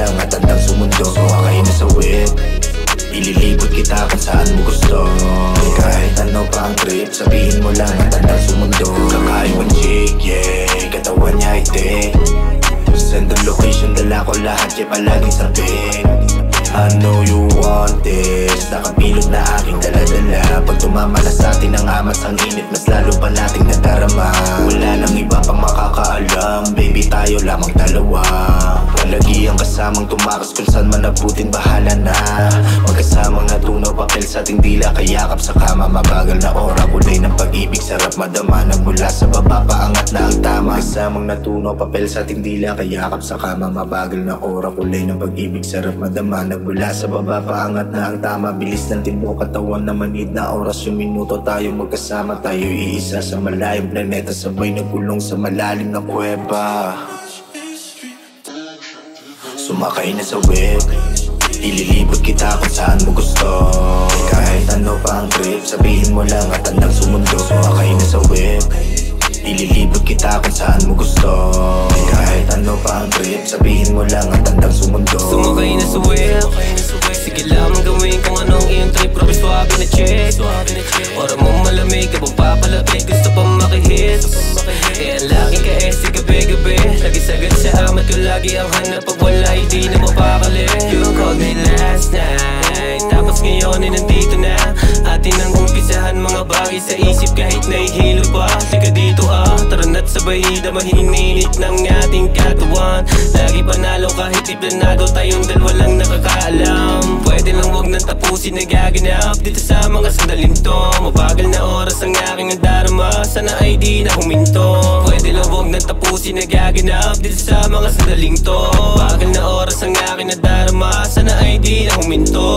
lang at handang sumundo. Sumakay na sa whip, ililibot kita kung saan mo gusto. Kahit ano pa ang trip, sabihin mo lang at handang sumundo. Kakaiwan chick, yeah, katawan niya itik. Send the location, dala ko lahat, yeah, palaging sabik. I know you want this. Nakapilot na aking dala-dala. Pag tumama na sa atin ang amas ang init, mas lalo pa nating nadarama. Wala nang iba pang makakaalam, baby tayo lamang dalawa. Palagi ang kasamang tumakas kung saan man nabutin, bahala na. Magkasamang natunaw papel sa ating dila, kayakap sa kama, mabagal na ora. Kulay ng pag-ibig, sarap madama, nagmula sa baba, paangat na ang tama. Kasamang natunaw papel sa ating dila, kayakap sa kama, mabagal na ora. Kulay ng pag-ibig, sarap madama, nagmula sa baba, paangat na ang tama. Bilis ng timbok, katawan na manid na oras. Yung minuto tayo magkasama, tayo iisa sa malayong planeta. Sabay nagulong sa malalim na kuweba. Sumakay na sa whip, ililibot kita kung saan mo gusto. Kahit ano pa ang trip, sabihin mo lang at handang sumundo. Sumakay na sa whip, ililibot kita kung saan mo gusto. Kahit ano pa ang trip, sabihin mo lang at handang sumundo. Sumakay na sa whip, sige lamang gawin kung anong iyong trip. Grabe swabe na check, ora mong malamig ka bang papalapit, gusto pang makihit. Eh ang laging ka-esi gabi-gabi, lagi sagad sa amat ko, lagi ang hanap. Pag wala hindi na mapakali. You called me last night, tapos ngayon ay nandito na. Atin ang umpisahan mga bagay sa isip kahit nahihilo pa. Lika dito tara na't sabay damahininit ng ating katawan. Lagi panalo kahit iplanado, tayong dalawa lang nakakaalam. Pwede lang wag nang tapusin na gaganap dito sa mga sandaling to. Mabagal na oras ang aking nadarama, sana ay di na huminto. Pwede lang wag nang tapusin na gaganap dito sa mga sandaling to. Mabagal na oras ang aking nadarama, sana ay di na huminto.